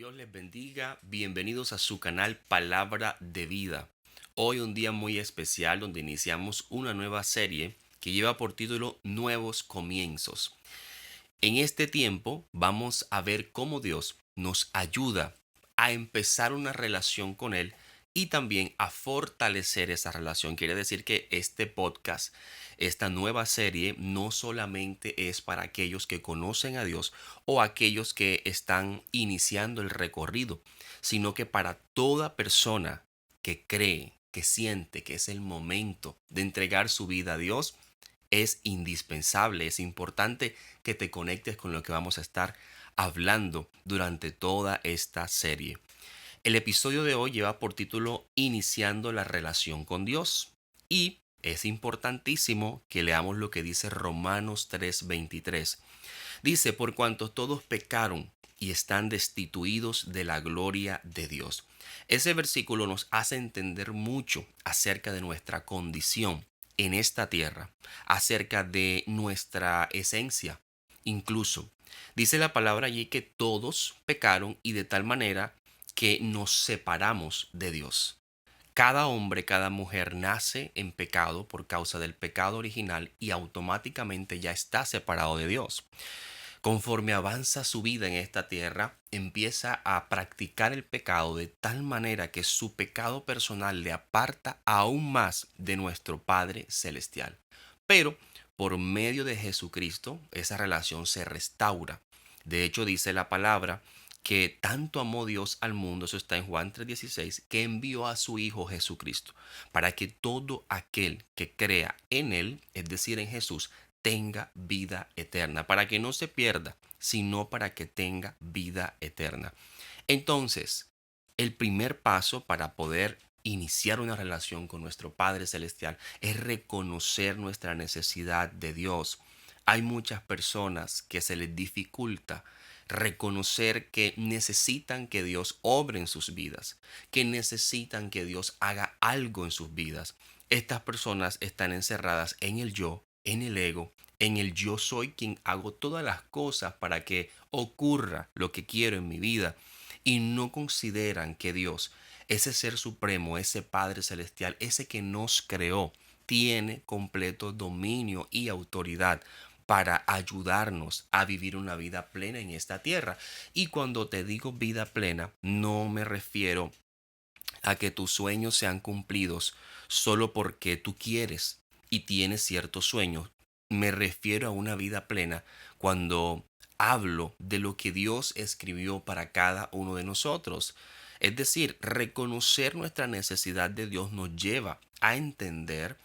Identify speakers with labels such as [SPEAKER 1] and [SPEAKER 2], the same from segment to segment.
[SPEAKER 1] Dios les bendiga, bienvenidos a su canal Palabra de Vida. Hoy un día muy especial donde iniciamos una nueva serie que lleva por título Nuevos Comienzos. En este tiempo vamos a ver cómo Dios nos ayuda a empezar una relación con Él y también a fortalecer esa relación. Quiere decir que este podcast, esta nueva serie, no solamente es para aquellos que conocen a Dios o aquellos que están iniciando el recorrido, sino que para toda persona que cree, que siente que es el momento de entregar su vida a Dios, es indispensable, es importante que te conectes con lo que vamos a estar hablando durante toda esta serie. El episodio de hoy lleva por título Iniciando la relación con Dios y es importantísimo que leamos lo que dice Romanos 3:23. Dice, por cuanto todos pecaron y están destituidos de la gloria de Dios. Ese versículo nos hace entender mucho acerca de nuestra condición en esta tierra, acerca de nuestra esencia. Incluso dice la palabra allí que todos pecaron y de tal manera que nos separamos de Dios. Cada hombre, cada mujer nace en pecado por causa del pecado original y automáticamente ya está separado de Dios. Conforme avanza su vida en esta tierra, empieza a practicar el pecado de tal manera que su pecado personal le aparta aún más de nuestro Padre Celestial. Pero por medio de Jesucristo, esa relación se restaura. De hecho, dice la palabra que tanto amó Dios al mundo, eso está en Juan 3:16, que envió a su Hijo Jesucristo, para que todo aquel que crea en Él, es decir, en Jesús, tenga vida eterna, para que no se pierda, sino para que tenga vida eterna. Entonces, el primer paso para poder iniciar una relación con nuestro Padre Celestial es reconocer nuestra necesidad de Dios. Hay muchas personas que se les dificulta reconocer que necesitan que Dios obre en sus vidas, que necesitan que Dios haga algo en sus vidas. Estas personas están encerradas en el yo, en el ego, en el yo soy quien hago todas las cosas para que ocurra lo que quiero en mi vida y no consideran que Dios, ese ser supremo, ese Padre celestial, ese que nos creó, tiene completo dominio y autoridad para ayudarnos a vivir una vida plena en esta tierra. Y cuando te digo vida plena, no me refiero a que tus sueños sean cumplidos solo porque tú quieres y tienes ciertos sueños. Me refiero a una vida plena cuando hablo de lo que Dios escribió para cada uno de nosotros. Es decir, reconocer nuestra necesidad de Dios nos lleva a entender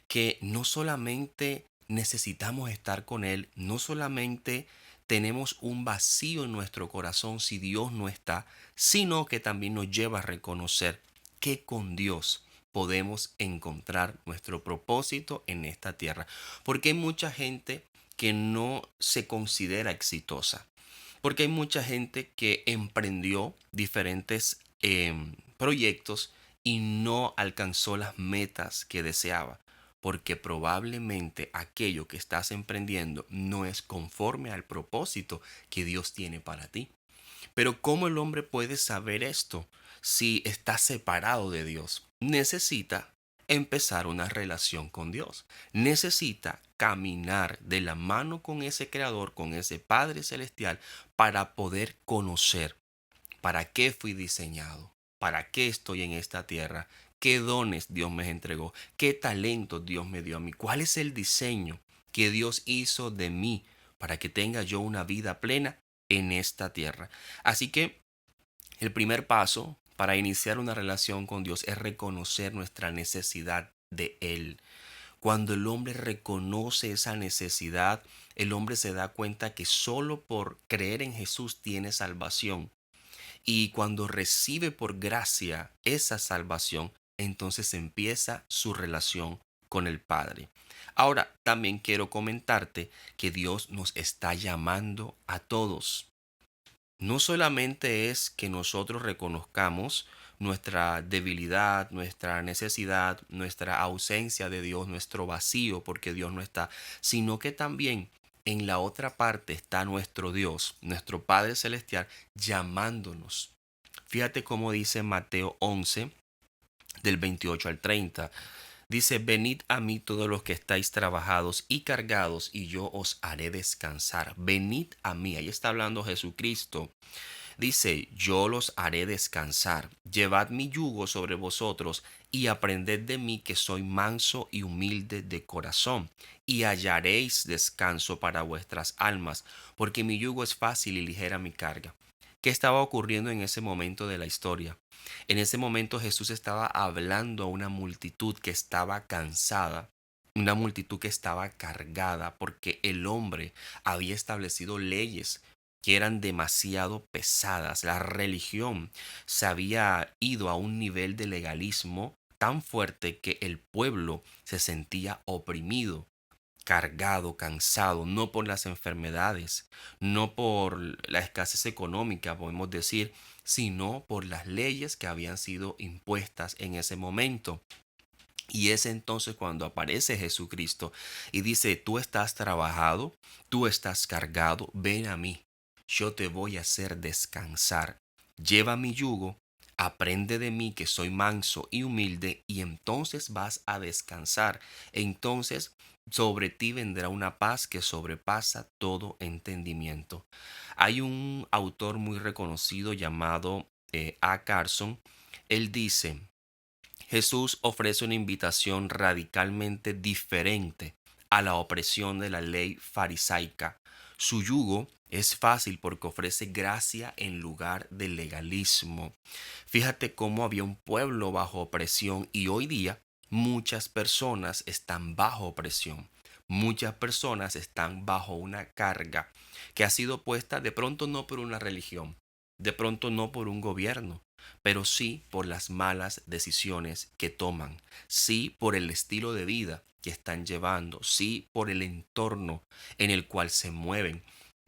[SPEAKER 1] que no solamente necesitamos estar con Él, no solamente tenemos un vacío en nuestro corazón si Dios no está, sino que también nos lleva a reconocer que con Dios podemos encontrar nuestro propósito en esta tierra. Porque hay mucha gente que no se considera exitosa. Porque hay mucha gente que emprendió diferentes proyectos y no alcanzó las metas que deseaba. Porque probablemente aquello que estás emprendiendo no es conforme al propósito que Dios tiene para ti. Pero ¿cómo el hombre puede saber esto si está separado de Dios? Necesita empezar una relación con Dios. Necesita caminar de la mano con ese creador, con ese Padre celestial, para poder conocer para qué fui diseñado, para qué estoy en esta tierra, qué dones Dios me entregó, qué talentos Dios me dio a mí, cuál es el diseño que Dios hizo de mí para que tenga yo una vida plena en esta tierra. Así que el primer paso para iniciar una relación con Dios es reconocer nuestra necesidad de Él. Cuando el hombre reconoce esa necesidad, el hombre se da cuenta que solo por creer en Jesús tiene salvación. Y cuando recibe por gracia esa salvación, entonces empieza su relación con el Padre. Ahora, también quiero comentarte que Dios nos está llamando a todos. No solamente es que nosotros reconozcamos nuestra debilidad, nuestra necesidad, nuestra ausencia de Dios, nuestro vacío porque Dios no está, sino que también en la otra parte está nuestro Dios, nuestro Padre Celestial, llamándonos. Fíjate cómo dice Mateo 11, del 28 al 30. Dice, venid a mí todos los que estáis trabajados y cargados, y yo os haré descansar. Venid a mí. Ahí está hablando Jesucristo. Dice, yo los haré descansar. Llevad mi yugo sobre vosotros y aprended de mí, que soy manso y humilde de corazón, y hallaréis descanso para vuestras almas, porque mi yugo es fácil y ligera mi carga. ¿Qué estaba ocurriendo en ese momento de la historia? En ese momento Jesús estaba hablando a una multitud que estaba cansada, una multitud que estaba cargada, porque el hombre había establecido leyes que eran demasiado pesadas. La religión se había ido a un nivel de legalismo tan fuerte que el pueblo se sentía oprimido, cargado, cansado, no por las enfermedades, no por la escasez económica, podemos decir, sino por las leyes que habían sido impuestas en ese momento. Y es entonces cuando aparece Jesucristo y dice, tú estás trabajado, tú estás cargado, ven a mí, yo te voy a hacer descansar. Lleva mi yugo, aprende de mí, que soy manso y humilde, y entonces vas a descansar. Entonces sobre ti vendrá una paz que sobrepasa todo entendimiento. Hay un autor muy reconocido llamado A. Carson. Él dice, Jesús ofrece una invitación radicalmente diferente a la opresión de la ley farisaica. Su yugo es fácil porque ofrece gracia en lugar de legalismo. Fíjate cómo había un pueblo bajo opresión y hoy día muchas personas están bajo opresión. Muchas personas están bajo una carga que ha sido puesta de pronto no por una religión, de pronto no por un gobierno, pero sí por las malas decisiones que toman, sí por el estilo de vida que están llevando, sí por el entorno en el cual se mueven.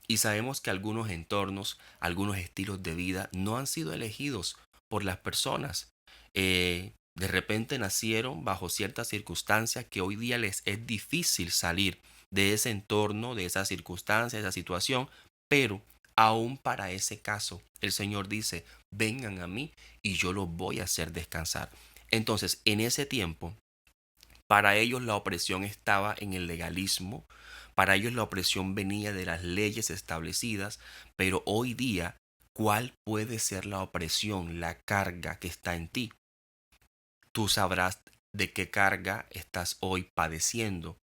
[SPEAKER 1] Y sabemos que algunos entornos, algunos estilos de vida no han sido elegidos por las personas. De repente nacieron bajo ciertas circunstancias que hoy día les es difícil salir de ese entorno, de esa circunstancia, de esa situación, pero aún para ese caso, el Señor dice, vengan a mí y yo los voy a hacer descansar. Entonces, en ese tiempo, para ellos la opresión estaba en el legalismo, para ellos la opresión venía de las leyes establecidas, pero hoy día, ¿cuál puede ser la opresión, la carga que está en ti? Tú sabrás de qué carga estás hoy padeciendo.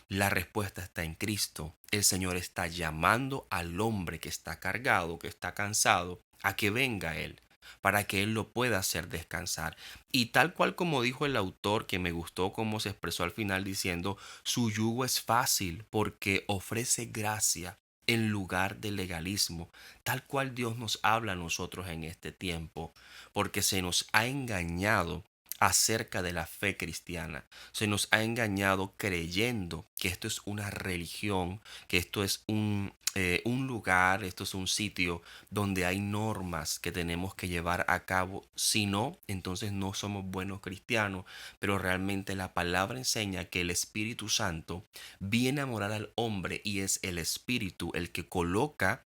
[SPEAKER 1] La respuesta está en Cristo. El Señor está llamando al hombre que está cargado, que está cansado, a que venga a Él, para que Él lo pueda hacer descansar. Y tal cual como dijo el autor, que me gustó cómo se expresó al final diciendo, su yugo es fácil porque ofrece gracia en lugar de legalismo, tal cual Dios nos habla a nosotros en este tiempo, porque se nos ha engañado acerca de la fe cristiana. Se nos ha engañado creyendo que esto es una religión, que esto es un lugar, esto es un sitio donde hay normas que tenemos que llevar a cabo. Si no, entonces no somos buenos cristianos. Pero realmente la palabra enseña que el Espíritu Santo viene a morar al hombre y es el Espíritu el que coloca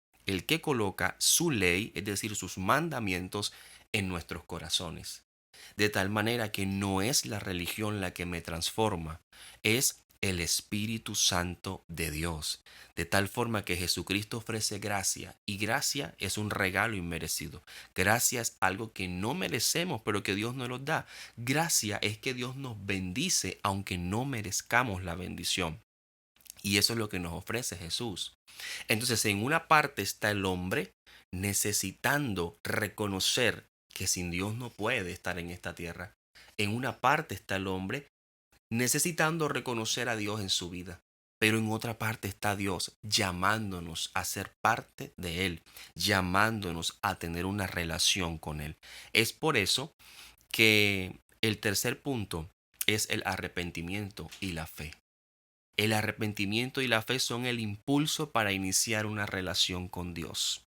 [SPEAKER 1] su ley, es decir, sus mandamientos en nuestros corazones. De tal manera que no es la religión la que me transforma, es el Espíritu Santo de Dios. De tal forma que Jesucristo ofrece gracia y gracia es un regalo inmerecido. Gracia es algo que no merecemos, pero que Dios nos lo da. Gracia es que Dios nos bendice aunque no merezcamos la bendición. Y eso es lo que nos ofrece Jesús. Entonces, en una parte está el hombre necesitando reconocer que sin Dios no puede estar en esta tierra. En una parte está el hombre necesitando reconocer a Dios en su vida. Pero en otra parte está Dios llamándonos a ser parte de Él, llamándonos a tener una relación con Él. Es por eso que el tercer punto es el arrepentimiento y la fe. El arrepentimiento y la fe son el impulso para iniciar una relación con Dios.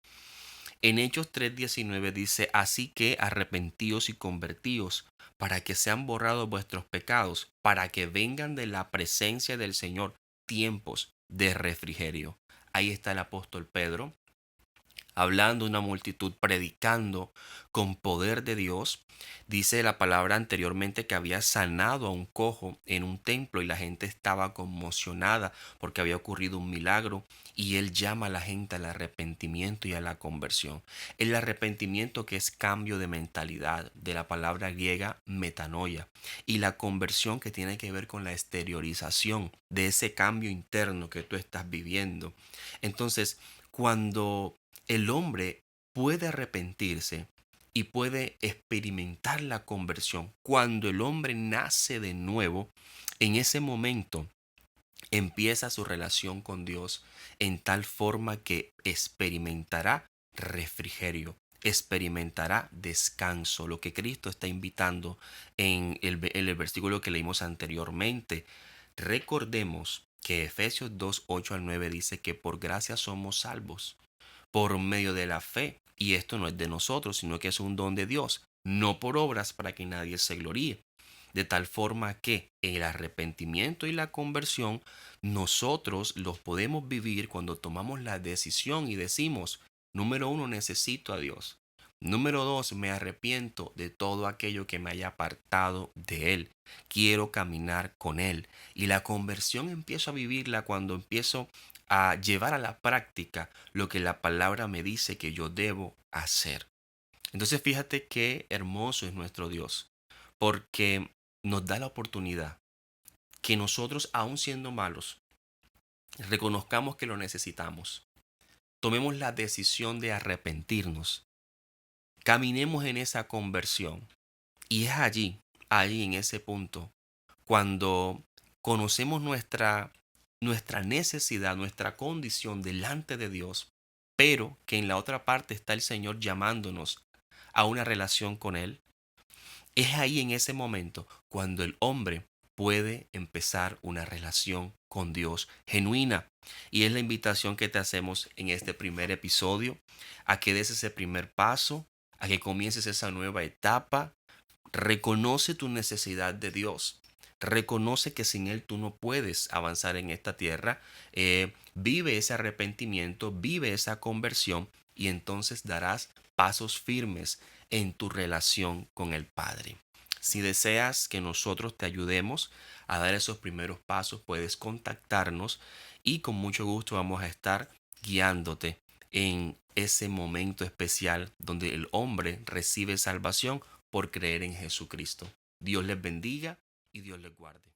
[SPEAKER 1] En Hechos 3:19 dice, así que arrepentíos y convertíos para que sean borrados vuestros pecados, para que vengan de la presencia del Señor tiempos de refrigerio. Ahí está el apóstol Pedro hablando a una multitud, predicando con poder de Dios. Dice la palabra anteriormente que había sanado a un cojo en un templo y la gente estaba conmocionada porque había ocurrido un milagro, y él llama a la gente al arrepentimiento y a la conversión. El arrepentimiento, que es cambio de mentalidad, de la palabra griega metanoia, y la conversión, que tiene que ver con la exteriorización de ese cambio interno que tú estás viviendo. Entonces, cuando el hombre puede arrepentirse y puede experimentar la conversión, cuando el hombre nace de nuevo, en ese momento empieza su relación con Dios en tal forma que experimentará refrigerio, experimentará descanso, lo que Cristo está invitando en el versículo que leímos anteriormente. Recordemos que Efesios 2 8 al 9 dice que por gracia somos salvos por medio de la fe. Y esto no es de nosotros, sino que es un don de Dios, no por obras para que nadie se gloríe. De tal forma que el arrepentimiento y la conversión nosotros los podemos vivir cuando tomamos la decisión y decimos: número uno, necesito a Dios. Número dos, me arrepiento de todo aquello que me haya apartado de Él. Quiero caminar con Él. Y la conversión empiezo a vivirla cuando empiezo a llevar a la práctica lo que la palabra me dice que yo debo hacer. Entonces fíjate qué hermoso es nuestro Dios, porque nos da la oportunidad que nosotros, aun siendo malos, reconozcamos que lo necesitamos, tomemos la decisión de arrepentirnos, caminemos en esa conversión. Y es allí en ese punto, cuando conocemos nuestra necesidad, nuestra condición delante de Dios, pero que en la otra parte está el Señor llamándonos a una relación con Él. Es ahí en ese momento cuando el hombre puede empezar una relación con Dios genuina. Y es la invitación que te hacemos en este primer episodio, a que des ese primer paso, a que comiences esa nueva etapa. Reconoce tu necesidad de Dios. Reconoce que sin Él tú no puedes avanzar en esta tierra. Vive ese arrepentimiento, vive esa conversión, y entonces darás pasos firmes en tu relación con el Padre. Si deseas que nosotros te ayudemos a dar esos primeros pasos, puedes contactarnos y con mucho gusto vamos a estar guiándote en ese momento especial donde el hombre recibe salvación por creer en Jesucristo. Dios les bendiga y Dios les guarde.